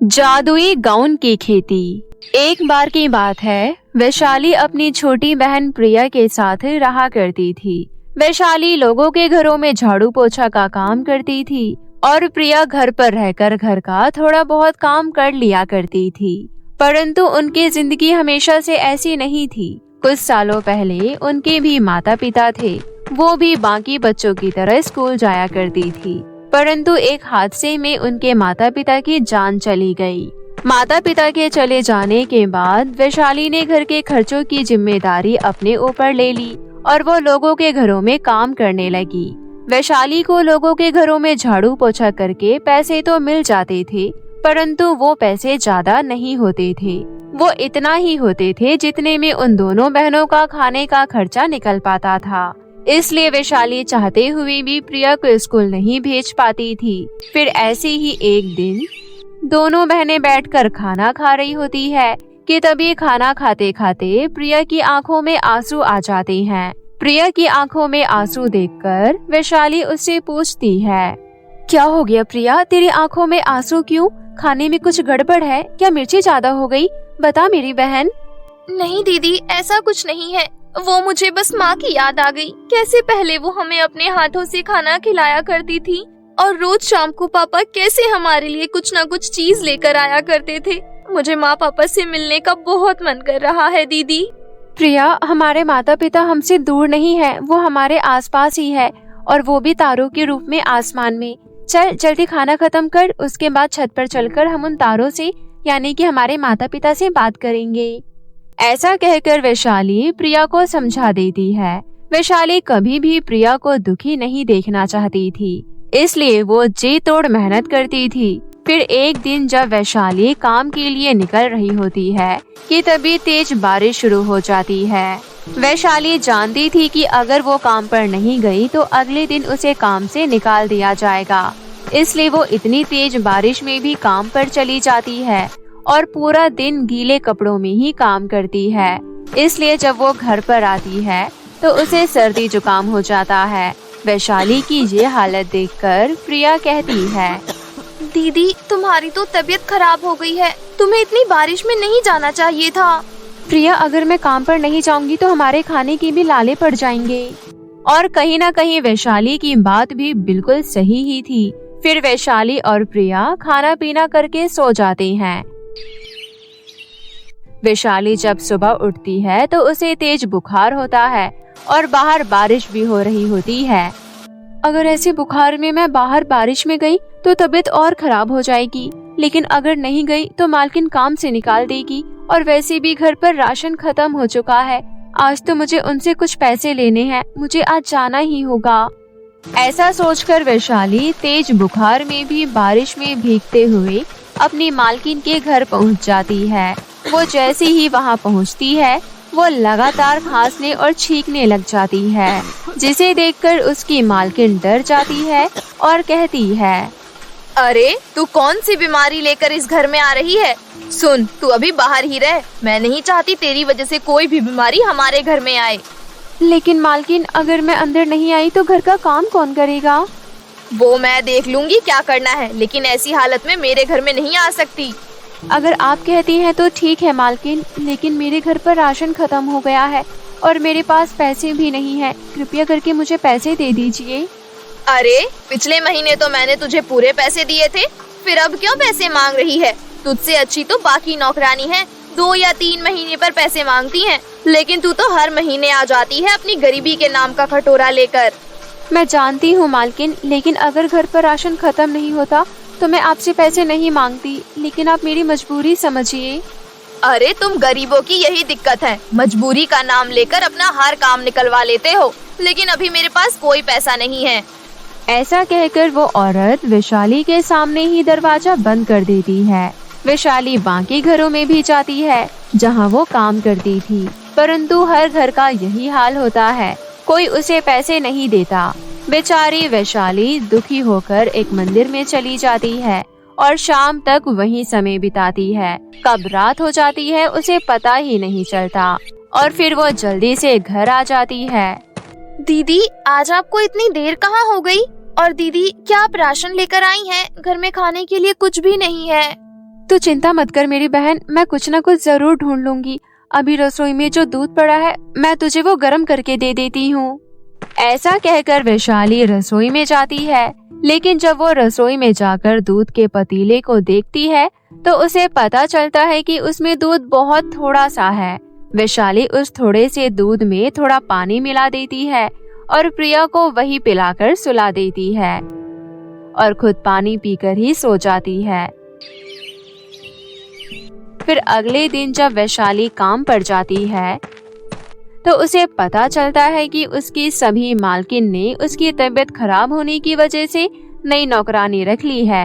जादुई गाउन की खेती। एक बार की बात है, वैशाली अपनी छोटी बहन प्रिया के साथ रहा करती थी। वैशाली लोगों के घरों में झाड़ू पोछा का काम करती थी और प्रिया घर पर रहकर घर का थोड़ा बहुत काम कर लिया करती थी। परंतु उनकी जिंदगी हमेशा से ऐसी नहीं थी। कुछ सालों पहले उनके भी माता पिता थे, वो भी बाकी बच्चों की तरह स्कूल जाया करती थी। परंतु एक हादसे में उनके माता पिता की जान चली गई। माता पिता के चले जाने के बाद वैशाली ने घर के खर्चों की जिम्मेदारी अपने ऊपर ले ली और वो लोगों के घरों में काम करने लगी। वैशाली को लोगों के घरों में झाड़ू पोछा करके पैसे तो मिल जाते थे, परंतु वो पैसे ज्यादा नहीं होते थे। वो इतना ही होते थे जितने में उन दोनों बहनों का खाने का खर्चा निकल पाता था। इसलिए वैशाली चाहते हुए भी प्रिया को स्कूल नहीं भेज पाती थी। फिर ऐसे ही एक दिन दोनों बहनें बैठकर खाना खा रही होती है कि तभी खाना खाते खाते प्रिया की आंखों में आंसू आ जाते हैं। प्रिया की आंखों में आंसू देखकर वैशाली उससे पूछती है, क्या हो गया प्रिया, तेरी आंखों में आंसू क्यों? खाने में कुछ गड़बड़ है क्या? मिर्ची ज्यादा हो गई? बता मेरी बहन। नहीं दीदी, ऐसा कुछ नहीं है। वो मुझे बस माँ की याद आ गई। कैसे पहले वो हमें अपने हाथों से खाना खिलाया करती थी और रोज शाम को पापा कैसे हमारे लिए कुछ न कुछ चीज लेकर आया करते थे। मुझे माँ पापा से मिलने का बहुत मन कर रहा है दीदी। प्रिया, हमारे माता पिता हमसे दूर नहीं है, वो हमारे आसपास ही है और वो भी तारों के रूप में आसमान में। चल जल्दी खाना खत्म कर, उसके बाद छत पर चलकर हम उन तारों से यानी कि हमारे माता पिता से बात करेंगे। ऐसा कहकर वैशाली प्रिया को समझा देती है। वैशाली कभी भी प्रिया को दुखी नहीं देखना चाहती थी, इसलिए वो जी तोड़ मेहनत करती थी। फिर एक दिन जब वैशाली काम के लिए निकल रही होती है कि तभी तेज बारिश शुरू हो जाती है। वैशाली जानती थी कि अगर वो काम पर नहीं गई तो अगले दिन उसे काम से निकाल दिया जाएगा, इसलिए वो इतनी तेज बारिश में भी काम पर चली जाती है और पूरा दिन गीले कपड़ों में ही काम करती है। इसलिए जब वो घर पर आती है तो उसे सर्दी जुकाम हो जाता है। वैशाली की ये हालत देखकर प्रिया कहती है, दीदी तुम्हारी तो तबीयत खराब हो गई है, तुम्हें इतनी बारिश में नहीं जाना चाहिए था। प्रिया, अगर मैं काम पर नहीं जाऊंगी तो हमारे खाने के भी लाले पड़ जाएंगे। और कहीं न कहीं वैशाली की बात भी बिल्कुल सही ही थी। फिर वैशाली और प्रिया खाना पीना करके सो जाते हैं। वैशाली जब सुबह उठती है तो उसे तेज बुखार होता है और बाहर बारिश भी हो रही होती है। अगर ऐसे बुखार में मैं बाहर बारिश में गई तो तबीयत और खराब हो जाएगी, लेकिन अगर नहीं गई तो मालकिन काम से निकाल देगी और वैसे भी घर पर राशन खत्म हो चुका है। आज तो मुझे उनसे कुछ पैसे लेने हैं, मुझे आज जाना ही होगा। ऐसा सोचकर वैशाली तेज बुखार में भी बारिश में भीगते हुए अपनी मालकिन के घर पहुंच जाती है। वो जैसे ही वहां पहुंचती है वो लगातार खांसने और छींकने लग जाती है, जिसे देखकर उसकी मालकिन डर जाती है और कहती है, अरे तू कौन सी बीमारी लेकर इस घर में आ रही है? सुन, तू अभी बाहर ही रह, मैं नहीं चाहती तेरी वजह से कोई भी बीमारी हमारे घर में आए। लेकिन मालकिन, अगर मैं अंदर नहीं आई तो घर का काम कौन करेगा? वो मैं देख लूंगी क्या करना है, लेकिन ऐसी हालत में मेरे घर में नहीं आ सकती। अगर आप कहती हैं तो ठीक है मालकिन, लेकिन मेरे घर पर राशन खत्म हो गया है और मेरे पास पैसे भी नहीं है, कृपया करके मुझे पैसे दे दीजिए। अरे पिछले महीने तो मैंने तुझे पूरे पैसे दिए थे, फिर अब क्यों पैसे मांग रही है? तुझसे अच्छी तो बाकी नौकरानी है, 2 या 3 महीने पर पैसे मांगती हैं, लेकिन तू तो हर महीने आ जाती है अपनी गरीबी के नाम का कटोरा लेकर। मैं जानती हूँ मालकिन, लेकिन अगर घर पर राशन खत्म नहीं होता तो मैं आपसे पैसे नहीं मांगती, लेकिन आप मेरी मजबूरी समझिए। अरे तुम गरीबों की यही दिक्कत है, मजबूरी का नाम लेकर अपना हर काम निकलवा लेते हो, लेकिन अभी मेरे पास कोई पैसा नहीं है। ऐसा कहकर वो औरत वैशाली के सामने ही दरवाजा बंद कर देती है। वैशाली बाकी घरों में भी जाती है जहाँ वो काम करती थी, परंतु हर घर का यही हाल होता है, कोई उसे पैसे नहीं देता। बेचारी वैशाली दुखी होकर एक मंदिर में चली जाती है और शाम तक वहीं समय बिताती है। कब रात हो जाती है उसे पता ही नहीं चलता और फिर वो जल्दी से घर आ जाती है। दीदी, आज आपको इतनी देर कहाँ हो गई? और दीदी, क्या आप राशन लेकर आई हैं? घर में खाने के लिए कुछ भी नहीं है। तू चिंता मत कर मेरी बहन, मैं कुछ न कुछ जरूर ढूंढ लूंगी। अभी रसोई में जो दूध पड़ा है मैं तुझे वो गर्म करके दे देती हूँ। ऐसा कहकर वैशाली रसोई में जाती है, लेकिन जब वो रसोई में जाकर दूध के पतीले को देखती है तो उसे पता चलता है कि उसमें दूध बहुत थोड़ा सा है। वैशाली उस थोड़े से दूध में थोड़ा पानी मिला देती है और प्रिया को वही पिलाकर सुला देती है और खुद पानी पीकर ही सो जाती है। फिर अगले दिन जब वैशाली काम पर जाती है तो उसे पता चलता है कि उसकी सभी मालकिन ने उसकी तबीयत खराब होने की वजह से नई नौकरानी रख ली है।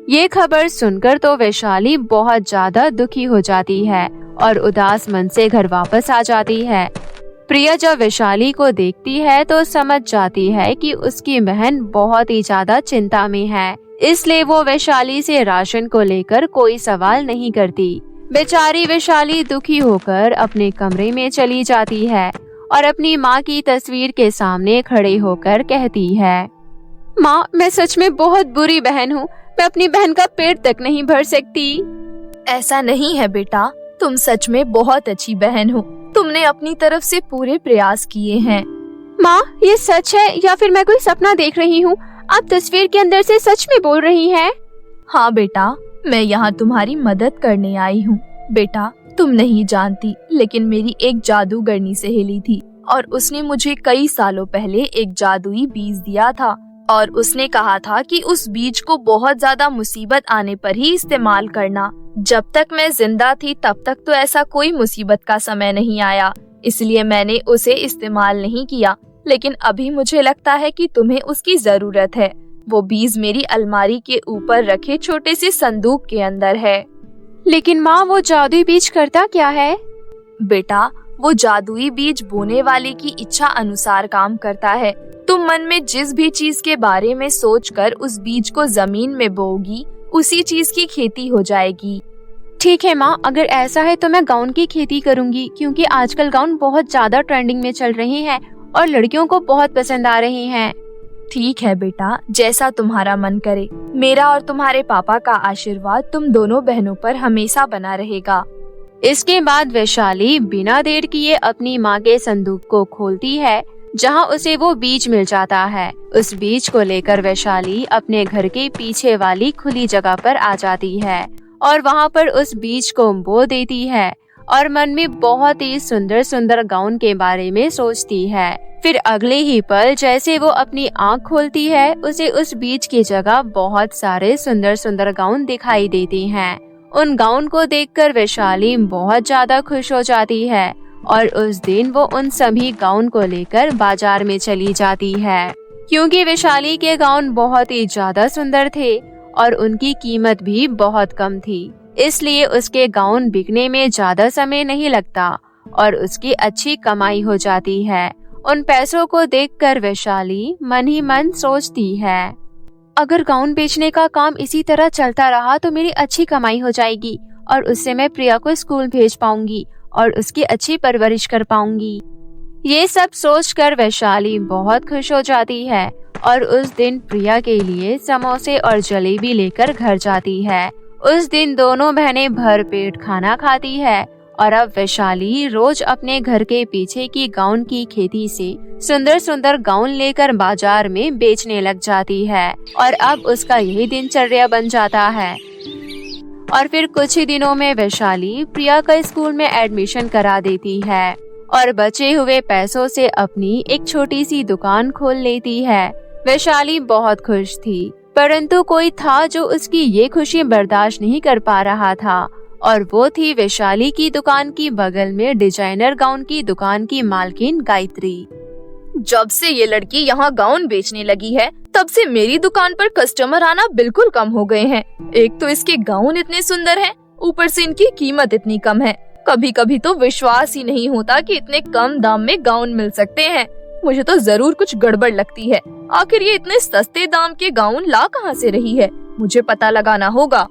ये खबर सुनकर तो वैशाली बहुत ज्यादा दुखी हो जाती है और उदास मन से घर वापस आ जाती है। प्रिया जब वैशाली को देखती है तो समझ जाती है कि उसकी बहन बहुत ही ज्यादा चिंता में है, इसलिए वो वैशाली से राशन को लेकर कोई सवाल नहीं करती। बेचारी वैशाली दुखी होकर अपने कमरे में चली जाती है और अपनी माँ की तस्वीर के सामने खड़े होकर कहती है, माँ मैं सच में बहुत बुरी बहन हूँ, मैं अपनी बहन का पेट तक नहीं भर सकती। ऐसा नहीं है बेटा, तुम सच में बहुत अच्छी बहन हो। तुमने अपनी तरफ से पूरे प्रयास किए हैं। माँ ये सच है या फिर मैं कोई सपना देख रही हूँ? आप तस्वीर के अंदर से सच में बोल रही हैं? हाँ बेटा, मैं यहाँ तुम्हारी मदद करने आई हूँ। बेटा तुम नहीं जानती, लेकिन मेरी एक जादूगरनी सहेली थी और उसने मुझे कई सालों पहले एक जादुई बीज दिया था और उसने कहा था कि उस बीज को बहुत ज्यादा मुसीबत आने पर ही इस्तेमाल करना। जब तक मैं जिंदा थी तब तक तो ऐसा कोई मुसीबत का समय नहीं आया, इसलिए मैंने उसे इस्तेमाल नहीं किया। लेकिन अभी मुझे लगता है कि तुम्हें उसकी जरूरत है। वो बीज मेरी अलमारी के ऊपर रखे छोटे से संदूक के अंदर है। लेकिन माँ वो जादुई बीज करता क्या है? बेटा वो जादुई बीज बोने वाले की इच्छा अनुसार काम करता है। तुम मन में जिस भी चीज के बारे में सोचकर उस बीज को जमीन में बोओगी, उसी चीज की खेती हो जाएगी। ठीक है माँ, अगर ऐसा है तो मैं गाउन की खेती करूँगी, क्योंकि आजकल गाउन बहुत ज्यादा ट्रेंडिंग में चल रहे हैं और लड़कियों को बहुत पसंद आ रहे हैं। ठीक है बेटा, जैसा तुम्हारा मन करे। मेरा और तुम्हारे पापा का आशीर्वाद तुम दोनों बहनों पर हमेशा बना रहेगा। इसके बाद वैशाली बिना देर किए अपनी माँ के संदूक को खोलती है, जहाँ उसे वो बीज मिल जाता है। उस बीज को लेकर वैशाली अपने घर के पीछे वाली खुली जगह पर आ जाती है और वहाँ पर उस बीज को बो देती है और मन में बहुत ही सुंदर सुंदर गाउन के बारे में सोचती है। फिर अगले ही पल जैसे वो अपनी आँख खोलती है, उसे उस बीज की जगह बहुत सारे सुंदर सुंदर गाउन दिखाई देते हैं। उन गाउन को देखकर वैशाली बहुत ज्यादा खुश हो जाती है और उस दिन वो उन सभी गाउन को लेकर बाजार में चली जाती है। क्योंकि वैशाली के गाउन बहुत ही ज्यादा सुंदर थे और उनकी कीमत भी बहुत कम थी, इसलिए उसके गाउन बिकने में ज्यादा समय नहीं लगता और उसकी अच्छी कमाई हो जाती है। उन पैसों को देखकर वैशाली मन ही मन सोचती है, अगर गाउन बेचने का काम इसी तरह चलता रहा तो मेरी अच्छी कमाई हो जाएगी और उससे मैं प्रिया को स्कूल भेज पाऊंगी और उसकी अच्छी परवरिश कर पाऊंगी। ये सब सोचकर वैशाली बहुत खुश हो जाती है और उस दिन प्रिया के लिए समोसे और जलेबी लेकर घर जाती है। उस दिन दोनों बहनें भर पेट खाना खाती है और अब वैशाली रोज अपने घर के पीछे की गाउन की खेती से सुंदर सुंदर गाउन लेकर बाजार में बेचने लग जाती है और अब उसका यही दिनचर्या बन जाता है। और फिर कुछ ही दिनों में वैशाली प्रिया का स्कूल में एडमिशन करा देती है और बचे हुए पैसों से अपनी एक छोटी सी दुकान खोल लेती है। वैशाली बहुत खुश थी, परंतु कोई था जो उसकी ये खुशी बर्दाश्त नहीं कर पा रहा था और वो थी वैशाली की दुकान की बगल में डिजाइनर गाउन की दुकान की मालकिन गायत्री। जब से ये लड़की यहाँ गाउन बेचने लगी है, तब से मेरी दुकान पर कस्टमर आना बिल्कुल कम हो गए हैं। एक तो इसके गाउन इतने सुंदर हैं, ऊपर से इनकी कीमत इतनी कम है। कभी कभी तो विश्वास ही नहीं होता कि इतने कम दाम में गाउन मिल सकते हैं। मुझे तो जरूर कुछ गड़बड़ लगती है। आखिर ये इतने सस्ते दाम के गाउन ला कहाँ से रही है? मुझे पता लगाना होगा।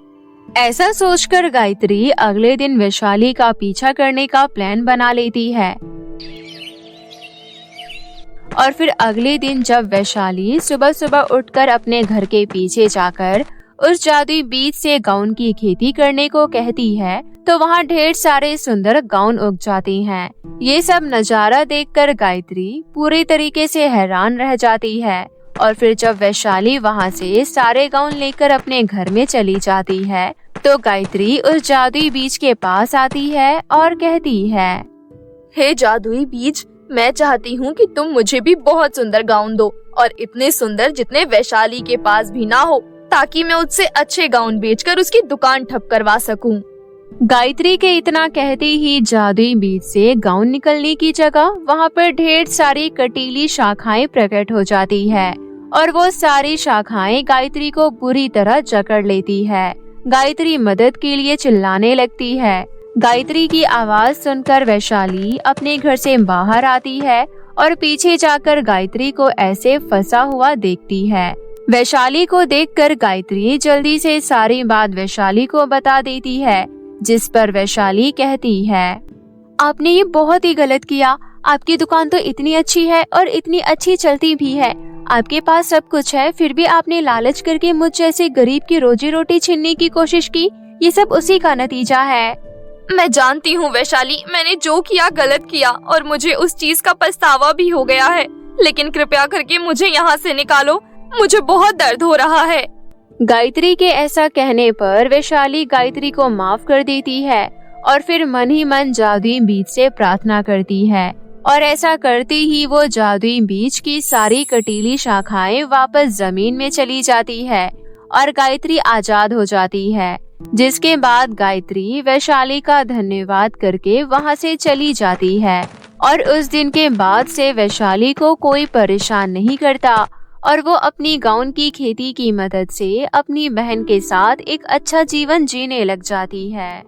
ऐसा सोचकर गायत्री अगले दिन वैशाली का पीछा करने का प्लान बना लेती है। और फिर अगले दिन जब वैशाली सुबह सुबह उठकर अपने घर के पीछे जाकर उस जादुई बीज से गाउन की खेती करने को कहती है तो वहाँ ढेर सारे सुंदर गाउन उग जाते हैं। ये सब नजारा देखकर गायत्री पूरी तरीके से हैरान रह जाती है और फिर जब वैशाली वहाँ से सारे गाउन लेकर अपने घर में चली जाती है तो गायत्री उस जादुई बीज के पास आती है और कहती है, हे जादुई बीज, मैं चाहती हूँ कि तुम मुझे भी बहुत सुंदर गाउन दो और इतने सुंदर जितने वैशाली के पास भी ना हो, ताकि मैं उससे अच्छे गाउन बेचकर उसकी दुकान ठप करवा सकूं। गायत्री के इतना कहते ही जादुई बीज से गाउन निकलने की जगह वहाँ पर ढेर सारी कटीली शाखाएं प्रकट हो जाती है और वो सारी शाखाएं गायत्री को बुरी तरह जकड़ लेती है। गायत्री मदद के लिए चिल्लाने लगती है। गायत्री की आवाज सुनकर वैशाली अपने घर से बाहर आती है और पीछे जाकर गायत्री को ऐसे फंसा हुआ देखती है। वैशाली को देखकर गायत्री जल्दी से सारी बात वैशाली को बता देती है, जिस पर वैशाली कहती है, आपने ये बहुत ही गलत किया। आपकी दुकान तो इतनी अच्छी है और इतनी अच्छी चलती भी है। आपके पास सब कुछ है, फिर भी आपने लालच करके मुझ जैसे गरीब की रोजी रोटी छीनने की कोशिश की। ये सब उसी का नतीजा है। मैं जानती हूँ वैशाली, मैंने जो किया गलत किया और मुझे उस चीज का पछतावा भी हो गया है, लेकिन कृपया करके मुझे यहाँ से निकालो, मुझे बहुत दर्द हो रहा है। गायत्री के ऐसा कहने पर वैशाली गायत्री को माफ कर देती है और फिर मन ही मन जादुई बीज से प्रार्थना करती है और ऐसा करते ही वो जादुई बीज की सारी कटीली शाखाएं वापस जमीन में चली जाती है और गायत्री आजाद हो जाती है। जिसके बाद गायत्री वैशाली का धन्यवाद करके वहाँ से चली जाती है और उस दिन के बाद से वैशाली को कोई परेशान नहीं करता और वो अपनी गाउन की खेती की मदद से अपनी बहन के साथ एक अच्छा जीवन जीने लग जाती है।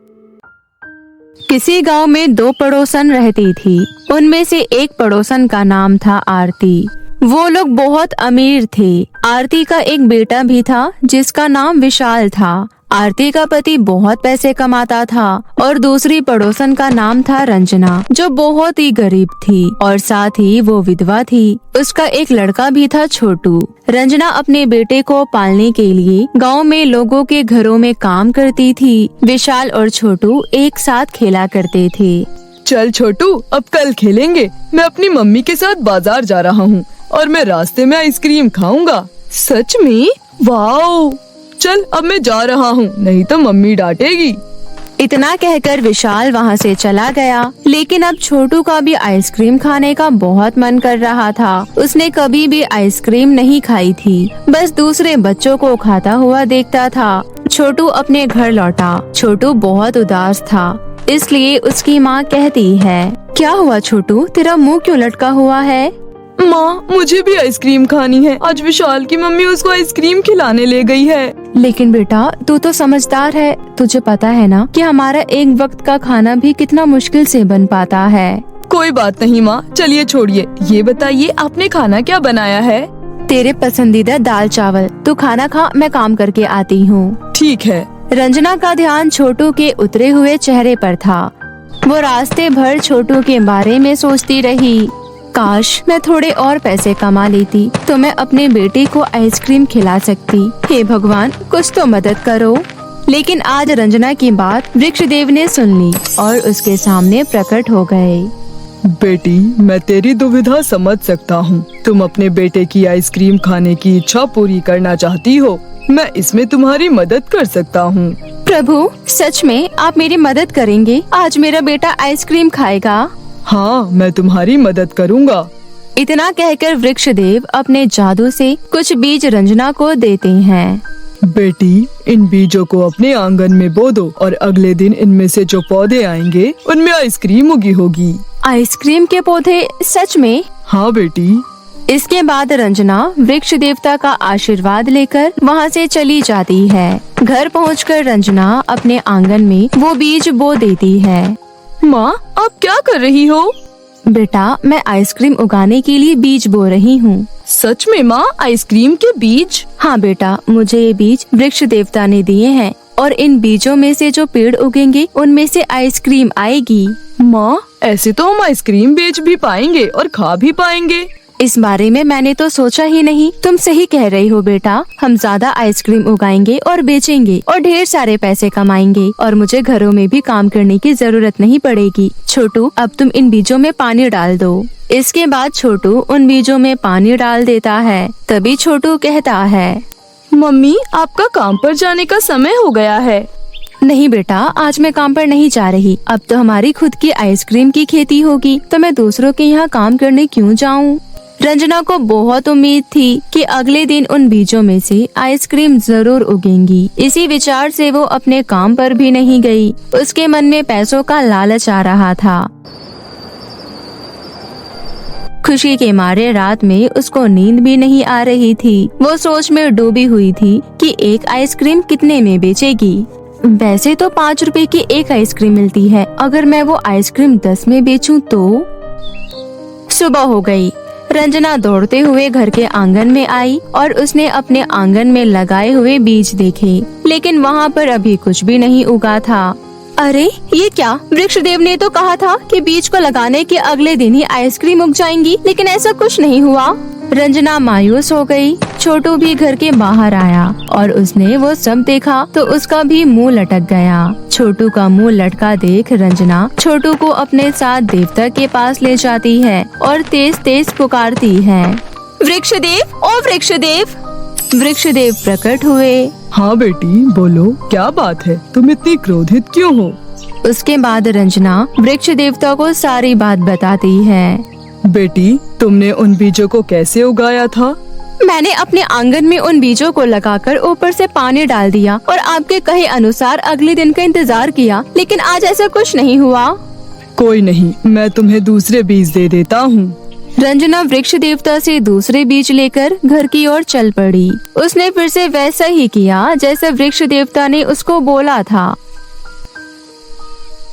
किसी गांव में 2 पड़ोसन रहती थी। उनमें से एक पड़ोसन का नाम था आरती। वो लोग बहुत अमीर थे। आरती का एक बेटा भी था जिसका नाम विशाल था। आरती का पति बहुत पैसे कमाता था और दूसरी पड़ोसन का नाम था रंजना, जो बहुत ही गरीब थी और साथ ही वो विधवा थी। उसका एक लड़का भी था छोटू। रंजना अपने बेटे को पालने के लिए गांव में लोगों के घरों में काम करती थी। विशाल और छोटू एक साथ खेला करते थे। चल छोटू, अब कल खेलेंगे। मैं अपनी मम्मी के साथ बाजार जा रहा हूँ और मैं रास्ते में आइसक्रीम खाऊंगा। सच में? वाओ! चल अब मैं जा रहा हूँ, नहीं तो मम्मी डांटेगी। इतना कहकर विशाल वहाँ से चला गया। लेकिन अब छोटू का भी आइसक्रीम खाने का बहुत मन कर रहा था। उसने कभी भी आइसक्रीम नहीं खाई थी, बस दूसरे बच्चों को खाता हुआ देखता था। छोटू अपने घर लौटा। छोटू बहुत उदास था, इसलिए उसकी माँ कहती है, क्या हुआ छोटू, तेरा मुँह क्यों लटका हुआ है? माँ, मुझे भी आइसक्रीम खानी है। आज विशाल की मम्मी उसको आइसक्रीम खिलाने ले गई है। लेकिन बेटा, तू तो समझदार है। तुझे पता है ना कि हमारा एक वक्त का खाना भी कितना मुश्किल से बन पाता है। कोई बात नहीं माँ, चलिए छोड़िए। ये बताइए आपने खाना क्या बनाया है? तेरे पसंदीदा दाल चावल। तू खाना खा, मैं काम करके आती हूँ। ठीक है। रंजना का ध्यान छोटू के उतरे हुए चेहरे पर था। वो रास्ते भर छोटू के बारे में सोचती रही। काश मैं थोड़े और पैसे कमा लेती तो मैं अपने बेटे को आइसक्रीम खिला सकती। हे भगवान, कुछ तो मदद करो। लेकिन आज रंजना की बात वृक्षदेव ने सुन ली और उसके सामने प्रकट हो गए। बेटी, मैं तेरी दुविधा समझ सकता हूँ। तुम अपने बेटे की आइसक्रीम खाने की इच्छा पूरी करना चाहती हो। मैं इसमें तुम्हारी मदद कर सकता हूँ। प्रभु, सच में आप मेरी मदद करेंगे? आज मेरा बेटा आइसक्रीम खाएगा। हाँ, मैं तुम्हारी मदद करूँगा। इतना कहकर वृक्षदेव अपने जादू से कुछ बीज रंजना को देते हैं। बेटी, इन बीजों को अपने आंगन में बो दो और अगले दिन इनमें से जो पौधे आएंगे उनमें आइसक्रीम उगी होगी। आइसक्रीम के पौधे? सच में? हाँ बेटी। इसके बाद रंजना वृक्ष देवता का आशीर्वाद लेकर वहाँ से चली जाती है। घर पहुँचकर रंजना अपने आंगन में वो बीज बो देती है। माँ, आप क्या कर रही हो? बेटा, मैं आइसक्रीम उगाने के लिए बीज बो रही हूँ। सच में माँ, आइसक्रीम के बीज? हाँ बेटा, मुझे ये बीज वृक्ष देवता ने दिए हैं और इन बीजों में से जो पेड़ उगेंगे उनमें से आइसक्रीम आएगी। माँ, ऐसे तो हम आइसक्रीम बेच भी पाएंगे और खा भी पाएंगे। इस बारे में मैंने तो सोचा ही नहीं। तुम सही कह रही हो बेटा, हम ज्यादा आइसक्रीम उगाएंगे और बेचेंगे और ढेर सारे पैसे कमाएंगे और मुझे घरों में भी काम करने की जरूरत नहीं पड़ेगी। छोटू, अब तुम इन बीजों में पानी डाल दो। इसके बाद छोटू उन बीजों में पानी डाल देता है। तभी छोटू कहता है, मम्मी आपका काम पर जाने का समय हो गया है। नहीं बेटा, आज मैं काम पर नहीं जा रही। अब तो हमारी खुद की आइसक्रीम की खेती होगी, तो मैं दूसरों के यहाँ काम करने क्यों जाऊँ। रंजना को बहुत उम्मीद थी कि अगले दिन उन बीजों में से आइसक्रीम जरूर उगेंगी। इसी विचार से वो अपने काम पर भी नहीं गई। उसके मन में पैसों का लालच आ रहा था। खुशी के मारे रात में उसको नींद भी नहीं आ रही थी। वो सोच में डूबी हुई थी कि एक आइसक्रीम कितने में बेचेगी। वैसे तो 5 रुपए की एक आइसक्रीम मिलती है, अगर मैं वो आइसक्रीम 10 में बेचूं तो। सुबह हो गई। रंजना दौड़ते हुए घर के आंगन में आई और उसने अपने आंगन में लगाए हुए बीज देखे, लेकिन वहाँ पर अभी कुछ भी नहीं उगा था। अरे ये क्या, वृक्षदेव ने तो कहा था कि बीज को लगाने के अगले दिन ही आइसक्रीम उग जाएंगी, लेकिन ऐसा कुछ नहीं हुआ। रंजना मायूस हो गई। छोटू भी घर के बाहर आया और उसने वो सब देखा तो उसका भी मुंह लटक गया। छोटू का मुंह लटका देख रंजना छोटू को अपने साथ देवता के पास ले जाती है और तेज तेज पुकारती है, वृक्षदेव, ओ वृक्षदेव। वृक्षदेव प्रकट हुए। हाँ बेटी बोलो, क्या बात है, तुम इतनी क्रोधित क्यों हो। उसके बाद रंजना वृक्ष देवता को सारी बात बताती है। बेटी तुमने उन बीजों को कैसे उगाया था। मैंने अपने आंगन में उन बीजों को लगाकर ऊपर से पानी डाल दिया और आपके कहे अनुसार अगले दिन का इंतजार किया, लेकिन आज ऐसा कुछ नहीं हुआ। कोई नहीं, मैं तुम्हें दूसरे बीज दे देता हूँ। रंजना वृक्ष देवता से दूसरे बीज लेकर घर की ओर चल पड़ी। उसने फिर से वैसा ही किया जैसे वृक्ष देवता ने उसको बोला था,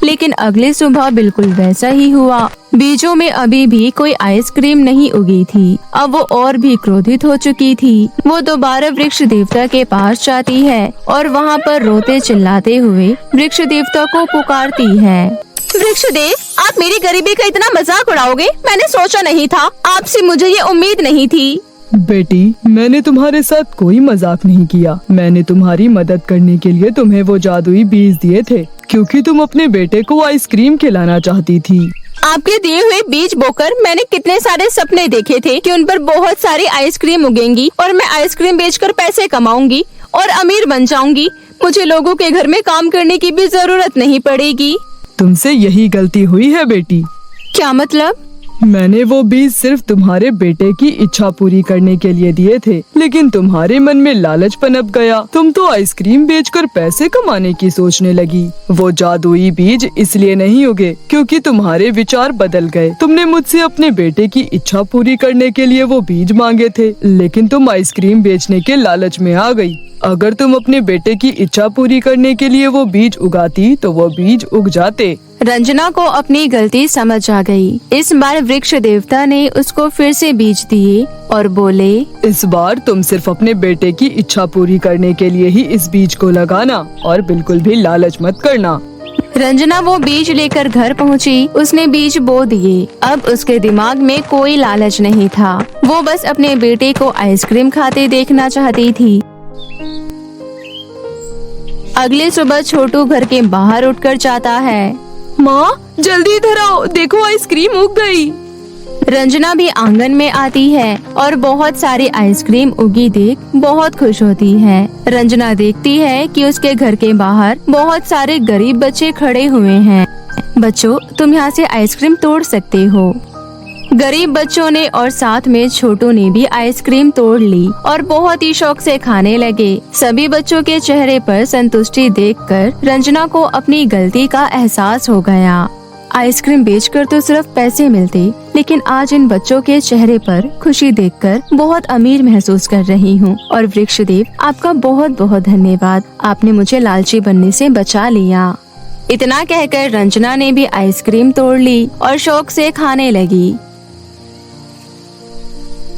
लेकिन अगली सुबह बिल्कुल वैसा ही हुआ। बीजों में अभी भी कोई आइसक्रीम नहीं उगी थी। अब वो और भी क्रोधित हो चुकी थी। वो दोबारा वृक्ष देवता के पास जाती है और वहाँ पर रोते चिल्लाते हुए वृक्ष देवता को पुकारती है, वृक्षदेव, आप मेरी गरीबी का इतना मजाक उड़ाओगे, मैंने सोचा नहीं था। आपसे मुझे ये उम्मीद नहीं थी। बेटी मैंने तुम्हारे साथ कोई मजाक नहीं किया। मैंने तुम्हारी मदद करने के लिए तुम्हें वो जादुई बीज दिए थे, क्योंकि तुम अपने बेटे को आइसक्रीम खिलाना चाहती थी। आपके दिए हुए बीज बोकर मैंने कितने सारे सपने देखे थे कि उन पर बहुत सारी आइसक्रीम उगेंगी और मैं आइसक्रीम बेचकर पैसे कमाऊंगी और अमीर बन जाऊंगी। मुझे लोगों के घर में काम करने की भी जरूरत नहीं पड़ेगी। तुमसे यही गलती हुई है बेटी। क्या मतलब? मैंने वो बीज सिर्फ तुम्हारे बेटे की इच्छा पूरी करने के लिए दिए थे, लेकिन तुम्हारे मन में लालच पनप गया। तुम तो आइसक्रीम बेचकर पैसे कमाने की सोचने लगी। वो जादुई बीज इसलिए नहीं उगे क्योंकि तुम्हारे विचार बदल गए। तुमने मुझसे अपने बेटे की इच्छा पूरी करने के लिए वो बीज मांगे थे, लेकिन तुम आइसक्रीम बेचने के लालच में आ गई। अगर तुम अपने बेटे की इच्छा पूरी करने के लिए वो बीज उगाती तो वो बीज उग जाते। रंजना को अपनी गलती समझ आ गई। इस बार वृक्ष देवता ने उसको फिर से बीज दिए और बोले, इस बार तुम सिर्फ अपने बेटे की इच्छा पूरी करने के लिए ही इस बीज को लगाना और बिल्कुल भी लालच मत करना। रंजना वो बीज लेकर घर पहुंची। उसने बीज बो दिए। अब उसके दिमाग में कोई लालच नहीं था। वो बस अपने बेटे को आइसक्रीम खाते देखना चाहती थी। अगले सुबह छोटू घर के बाहर उठकर जाता है। माँ जल्दी इधर आओ, देखो आइसक्रीम उग गई। रंजना भी आंगन में आती है और बहुत सारी आइसक्रीम उगी देख बहुत खुश होती है। रंजना देखती है कि उसके घर के बाहर बहुत सारे गरीब बच्चे खड़े हुए हैं। बच्चों, तुम यहाँ से आइसक्रीम तोड़ सकते हो। गरीब बच्चों ने और साथ में छोटू ने भी आइसक्रीम तोड़ ली और बहुत ही शौक से खाने लगे। सभी बच्चों के चेहरे पर संतुष्टि देखकर रंजना को अपनी गलती का एहसास हो गया। आइसक्रीम बेचकर तो सिर्फ पैसे मिलते, लेकिन आज इन बच्चों के चेहरे पर खुशी देखकर बहुत अमीर महसूस कर रही हूँ। और वृक्षदेव, आपका बहुत बहुत धन्यवाद। आपने मुझे लालची बनने से बचा लिया। इतना कहकर रंजना ने भी आइसक्रीम तोड़ ली और शौक से खाने लगी।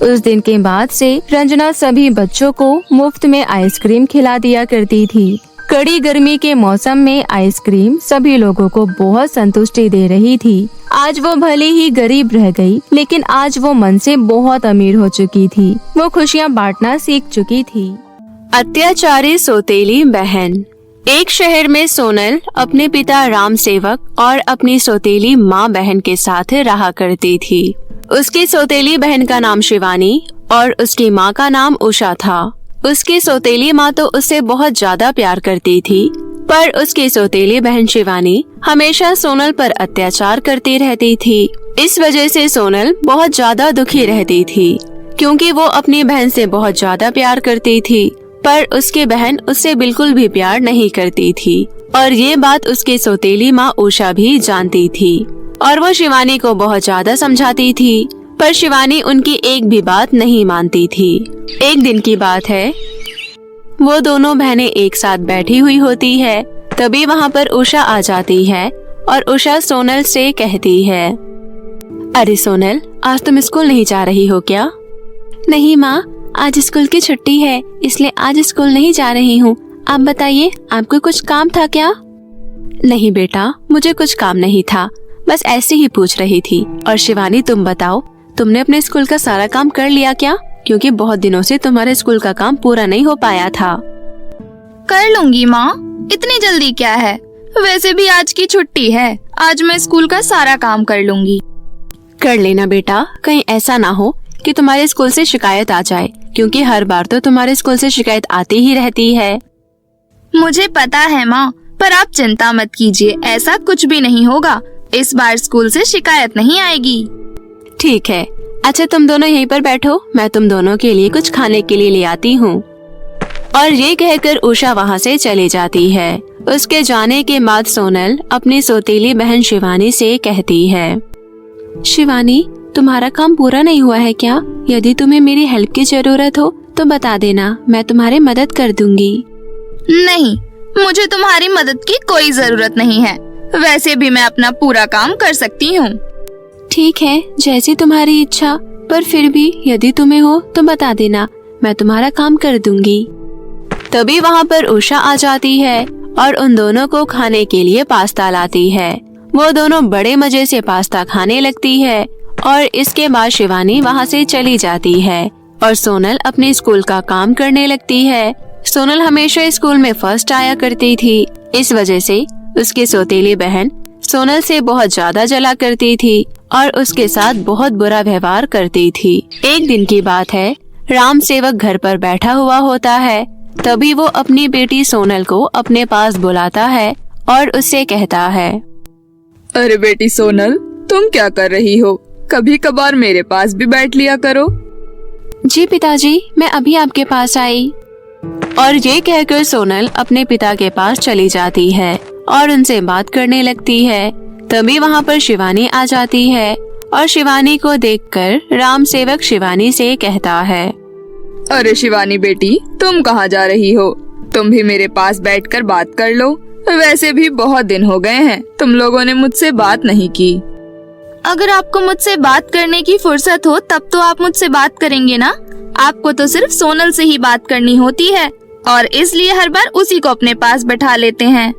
उस दिन के बाद से रंजना सभी बच्चों को मुफ्त में आइसक्रीम खिला दिया करती थी। कड़ी गर्मी के मौसम में आइसक्रीम सभी लोगों को बहुत संतुष्टि दे रही थी। आज वो भले ही गरीब रह गई, लेकिन आज वो मन से बहुत अमीर हो चुकी थी। वो खुशियाँ बांटना सीख चुकी थी। अत्याचारी सौतेली बहन। एक शहर में सोनल अपने पिता राम सेवक और अपनी सौतेली माँ बहन के साथ रहा करती थी। उसकी सौतेली बहन का नाम शिवानी और उसकी माँ का नाम उषा था। उसकी सौतेली माँ तो उससे बहुत ज्यादा प्यार करती थी, पर उसकी सौतेली बहन शिवानी हमेशा सोनल पर अत्याचार करती रहती थी। इस वजह से सोनल बहुत ज्यादा दुखी रहती थी, क्योंकि वो अपनी बहन से बहुत ज्यादा प्यार करती थी, पर उसकी बहन उससे बिल्कुल भी प्यार नहीं करती थी। और ये बात उसकी सौतेली माँ उषा भी जानती थी, और वो शिवानी को बहुत ज्यादा समझाती थी, पर शिवानी उनकी एक भी बात नहीं मानती थी। एक दिन की बात है, वो दोनों बहनें एक साथ बैठी हुई होती है। तभी वहाँ पर उषा आ जाती है और उषा सोनल से कहती है, अरे सोनल, आज तुम स्कूल नहीं जा रही हो क्या? नहीं माँ, आज स्कूल की छुट्टी है, इसलिए आज स्कूल नहीं जा रही हूँ। आप बताइए, आपको कुछ काम था क्या? नहीं बेटा, मुझे कुछ काम नहीं था, बस ऐसे ही पूछ रही थी। और शिवानी, तुम बताओ, तुमने अपने स्कूल का सारा काम कर लिया क्या? क्योंकि बहुत दिनों से तुम्हारे स्कूल का काम पूरा नहीं हो पाया था। कर लूंगी माँ, इतनी जल्दी क्या है? वैसे भी आज की छुट्टी है, आज मैं स्कूल का सारा काम कर लूंगी। कर लेना बेटा, कहीं ऐसा ना हो कि तुम्हारे स्कूल से शिकायत आ जाए, क्योंकि हर बार तो तुम्हारे स्कूल से शिकायत आती ही रहती है। मुझे पता है माँ, पर आप चिंता मत कीजिए, ऐसा कुछ भी नहीं होगा। इस बार स्कूल से शिकायत नहीं आएगी। ठीक है, अच्छा तुम दोनों यहीं पर बैठो, मैं तुम दोनों के लिए कुछ खाने के लिए ले आती हूँ। और ये कहकर उषा वहाँ से चली जाती है। उसके जाने के बाद सोनल अपनी सौतेली बहन शिवानी से कहती है, शिवानी, तुम्हारा काम पूरा नहीं हुआ है क्या? यदि तुम्हें मेरी हेल्प की जरूरत हो तो बता देना, मैं तुम्हारी मदद कर दूंगी। नहीं, मुझे तुम्हारी मदद की कोई जरूरत नहीं है। वैसे भी मैं अपना पूरा काम कर सकती हूँ। ठीक है, जैसी तुम्हारी इच्छा, पर फिर भी यदि तुम्हें हो तो बता देना, मैं तुम्हारा काम कर दूंगी। तभी वहाँ पर उषा आ जाती है और उन दोनों को खाने के लिए पास्ता लाती है। वो दोनों बड़े मजे से पास्ता खाने लगती है और इसके बाद शिवानी वहाँ से चली जाती है और सोनल अपने स्कूल का काम करने लगती है। सोनल हमेशा स्कूल में फर्स्ट आया करती थी, इस वजह से उसकी सौतेली बहन सोनल से बहुत ज्यादा जला करती थी और उसके साथ बहुत बुरा व्यवहार करती थी। एक दिन की बात है, राम सेवक घर पर बैठा हुआ होता है। तभी वो अपनी बेटी सोनल को अपने पास बुलाता है और उससे कहता है, अरे बेटी सोनल, तुम क्या कर रही हो? कभी कभार मेरे पास भी बैठ लिया करो। जी पिताजी, मैं अभी आपके पास आई। और ये कहकर सोनल अपने पिता के पास चली जाती है और उनसे बात करने लगती है। तभी वहाँ पर शिवानी आ जाती है और शिवानी को देखकर राम सेवक शिवानी से कहता है, अरे शिवानी बेटी, तुम कहाँ जा रही हो? तुम भी मेरे पास बैठकर बात कर लो। वैसे भी बहुत दिन हो गए हैं, तुम लोगों ने मुझसे बात नहीं की। अगर आपको मुझसे बात करने की फुर्सत हो तब तो आप मुझसे बात करेंगे ना। आपको तो सिर्फ सोनल से ही बात करनी होती है और इसलिए हर बार उसी को अपने पास बैठा लेते हैं।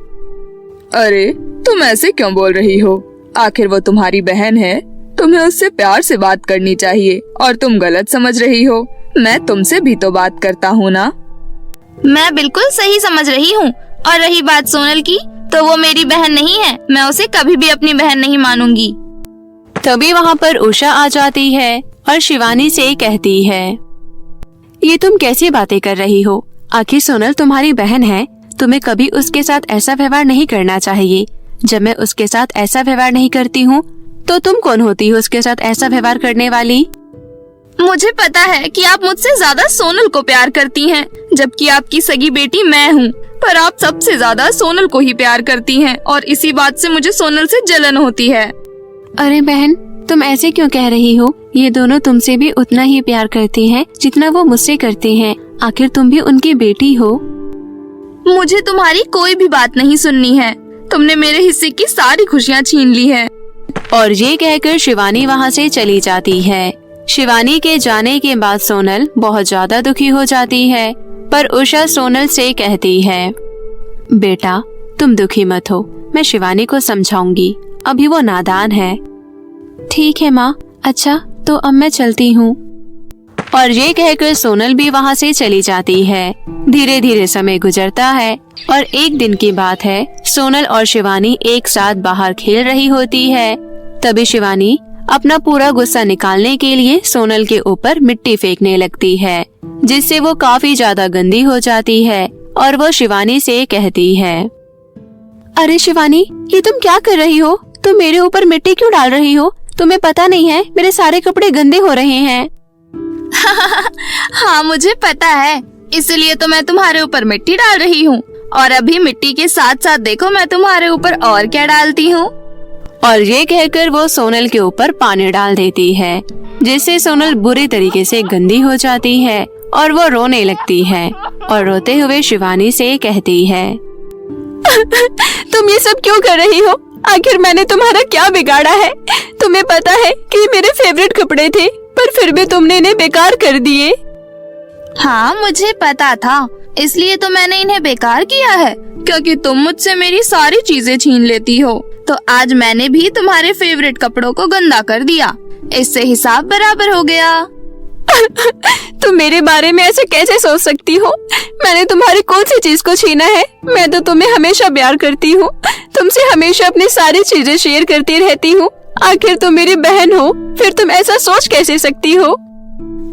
अरे तुम ऐसे क्यों बोल रही हो? आखिर वो तुम्हारी बहन है, तुम्हें उससे प्यार से बात करनी चाहिए और तुम गलत समझ रही हो। मैं तुमसे भी तो बात करता हूँ ना। मैं बिल्कुल सही समझ रही हूँ। और रही बात सोनल की, तो वो मेरी बहन नहीं है, मैं उसे कभी भी अपनी बहन नहीं मानूंगी। तभी वहाँ पर उषा आ जाती है और शिवानी से कहती है, ये तुम कैसी बातें कर रही हो? आखिर सोनल तुम्हारी बहन है, तुम्हें कभी उसके साथ ऐसा व्यवहार नहीं करना चाहिए। जब मैं उसके साथ ऐसा व्यवहार नहीं करती हूँ तो तुम कौन होती हो उसके साथ ऐसा व्यवहार करने वाली? मुझे पता है कि आप मुझसे ज्यादा सोनल को प्यार करती हैं, जबकि आपकी सगी बेटी मैं हूँ। पर आप सबसे ज्यादा सोनल को ही प्यार करती हैं और इसी बात से मुझे सोनल से जलन होती है। अरे बहन, तुम ऐसे क्यों कह रही हो? ये दोनों तुमसे भी उतना ही प्यार करते हैं जितना वो मुझसे करते हैं। आखिर तुम भी उनकी बेटी हो। मुझे तुम्हारी कोई भी बात नहीं सुननी है। तुमने मेरे हिस्से की सारी खुशियाँ छीन ली है। और ये कहकर शिवानी वहाँ से चली जाती है। शिवानी के जाने के बाद सोनल बहुत ज्यादा दुखी हो जाती है, पर उषा सोनल से कहती है, बेटा तुम दुखी मत हो, मैं शिवानी को समझाऊंगी, अभी वो नादान है। ठीक है माँ, अच्छा तो अब मैं चलती हूँ। और ये कहकर सोनल भी वहाँ से चली जाती है। धीरे धीरे समय गुजरता है और एक दिन की बात है, सोनल और शिवानी एक साथ बाहर खेल रही होती है। तभी शिवानी अपना पूरा गुस्सा निकालने के लिए सोनल के ऊपर मिट्टी फेंकने लगती है, जिससे वो काफी ज्यादा गंदी हो जाती है और वो शिवानी से कहती है, अरे शिवानी, ये तुम क्या कर रही हो? तुम मेरे ऊपर मिट्टी क्यों डाल रही हो? तुम्हें पता नहीं है मेरे सारे कपड़े गंदे हो रहे हैं। हाँ मुझे पता है, इसलिए तो मैं तुम्हारे ऊपर मिट्टी डाल रही हूँ। और अभी मिट्टी के साथ साथ देखो मैं तुम्हारे ऊपर और क्या डालती हूँ। और ये कहकर वो सोनल के ऊपर पानी डाल देती है, जिससे सोनल बुरी तरीके से गंदी हो जाती है और वो रोने लगती है और रोते हुए शिवानी से कहती है, तुम ये सब क्यों कर रही हो? आखिर मैंने तुम्हारा क्या बिगाड़ा है? तुम्हें पता है कि ये मेरे फेवरेट कपड़े थे, पर फिर भी तुमने इन्हें बेकार कर दिए। हाँ मुझे पता था, इसलिए तो मैंने इन्हें बेकार किया है, क्योंकि तुम मुझसे मेरी सारी चीजें छीन लेती हो। तो आज मैंने भी तुम्हारे फेवरेट कपड़ों को गंदा कर दिया, इससे हिसाब बराबर हो गया। तुम मेरे बारे में ऐसे कैसे सोच सकती हो? मैंने तुम्हारी कौन सी चीज को छीना है? मैं तो तुम्हें हमेशा प्यार करती हूँ, तुमसे हमेशा अपनी सारी चीजें शेयर करती रहती हूँ। आखिर तुम मेरी बहन हो, फिर तुम ऐसा सोच कैसे सकती हो?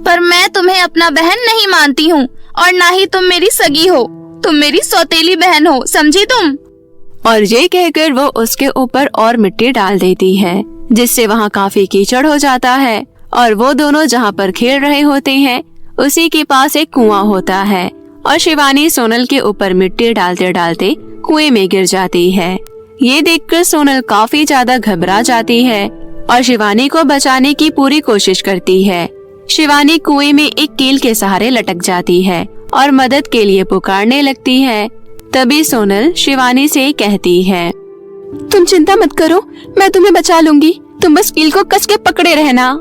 पर मैं तुम्हें अपना बहन नहीं मानती हूँ और ना ही तुम मेरी सगी हो, तुम मेरी सौतेली बहन हो, समझी तुम? और ये कहकर वो उसके ऊपर और मिट्टी डाल देती है, जिससे वहाँ काफी कीचड़ हो जाता है। और वो दोनों जहाँ पर खेल रहे होते हैं उसी के पास एक कुआं होता है और शिवानी सोनल के ऊपर मिट्टी डालते डालते कुएं में गिर जाती है। ये देखकर सोनल काफी ज्यादा घबरा जाती है और शिवानी को बचाने की पूरी कोशिश करती है। शिवानी कुएं में एक कील के सहारे लटक जाती है और मदद के लिए पुकारने लगती है। तभी सोनल शिवानी से कहती है, तुम चिंता मत करो, मैं तुम्हें बचा लूंगी, तुम बस कील को कस के पकड़े रहना।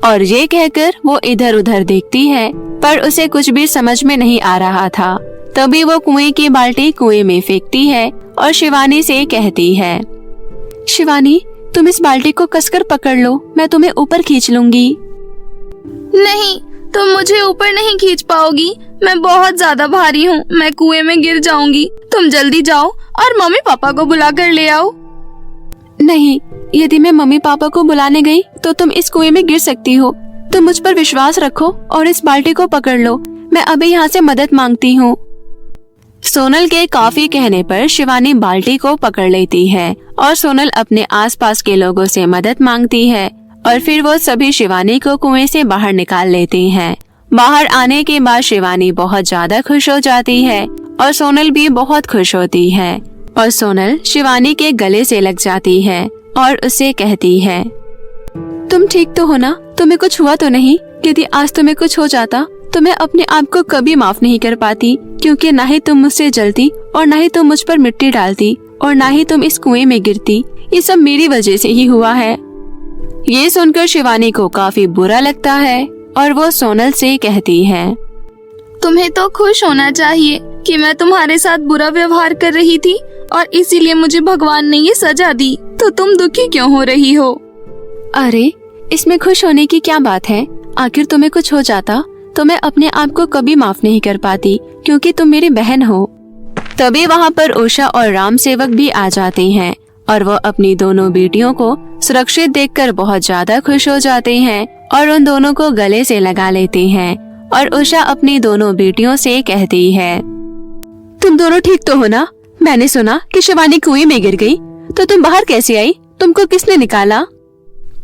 और ये कहकर वो इधर उधर देखती है, पर उसे कुछ भी समझ में नहीं आ रहा था। तभी वो कुएं की बाल्टी कुएं में फेंकती है और शिवानी से कहती है, शिवानी तुम इस बाल्टी को कसकर पकड़ लो, मैं तुम्हें ऊपर खींच लूंगी। नहीं, तुम मुझे ऊपर नहीं खींच पाओगी, मैं बहुत ज्यादा भारी हूँ, मैं कुएं में गिर जाऊंगी। तुम जल्दी जाओ और मम्मी पापा को बुला कर ले आओ। नहीं, यदि मैं मम्मी पापा को बुलाने गई तो तुम इस कुएं में गिर सकती हो। तुम मुझ पर विश्वास रखो और इस बाल्टी को पकड़ लो, मैं अभी यहाँ से मदद मांगती हूँ। सोनल के काफी कहने पर शिवानी बाल्टी को पकड़ लेती है और सोनल अपने आसपास के लोगों से मदद मांगती है और फिर वो सभी शिवानी को कुएं से बाहर निकाल लेती हैं। बाहर आने के बाद शिवानी बहुत ज्यादा खुश हो जाती है और सोनल भी बहुत खुश होती है और सोनल शिवानी के गले से लग जाती है और उसे कहती है, तुम ठीक तो हो ना? तुम्हें कुछ हुआ तो नहीं? यदि आज तुम्हें कुछ हो जाता तो मैं अपने आप को कभी माफ नहीं कर पाती, क्योंकि ना ही तुम मुझसे जलती और ना ही तुम मुझ पर मिट्टी डालती और ना ही तुम इस कुएं में गिरती। ये सब मेरी वजह से ही हुआ है। ये सुनकर शिवानी को काफी बुरा लगता है और वो सोनल से कहती है, तुम्हें तो खुश होना चाहिए कि मैं तुम्हारे साथ बुरा व्यवहार कर रही थी और इसीलिए मुझे भगवान ने ये सजा दी, तो तुम दुखी क्यों हो रही हो? अरे इसमें खुश होने की क्या बात है? आखिर तुम्हें कुछ हो जाता तो मैं अपने आप को कभी माफ नहीं कर पाती, क्योंकि तुम मेरी बहन हो। तभी वहाँ पर उषा और राम सेवक भी आ जाते हैं और वो अपनी दोनों बेटियों को सुरक्षित देखकर बहुत ज्यादा खुश हो जाते हैं और उन दोनों को गले से लगा लेते हैं। और उषा अपनी दोनों बेटियों से कहती है, तुम दोनों ठीक तो हो ना? मैंने सुना कि शिवानी कुएं में गिर गई, तो तुम बाहर कैसे आई? तुमको किसने निकाला?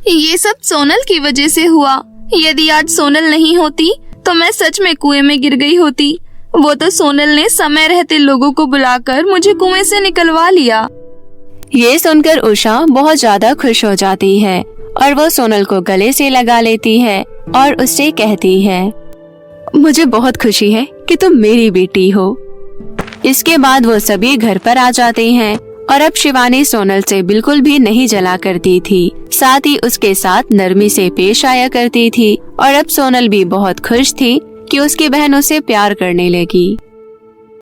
ये सब सोनल की वजह से हुआ। यदि आज सोनल नहीं होती तो मैं सच में कुएं में गिर गई होती। वो तो सोनल ने समय रहते लोगों को बुलाकर मुझे कुएं से निकलवा लिया। ये सुनकर उषा बहुत ज्यादा खुश हो जाती है और वो सोनल को गले से लगा लेती है और उससे कहती है, मुझे बहुत खुशी है कि तुम मेरी बेटी हो। इसके बाद वो सभी घर पर आ जाते हैं और अब शिवानी सोनल से बिल्कुल भी नहीं जला करती थी, साथ ही उसके साथ नरमी से पेश आया करती थी और अब सोनल भी बहुत खुश थी कि उसकी बहन उसे प्यार करने लगी।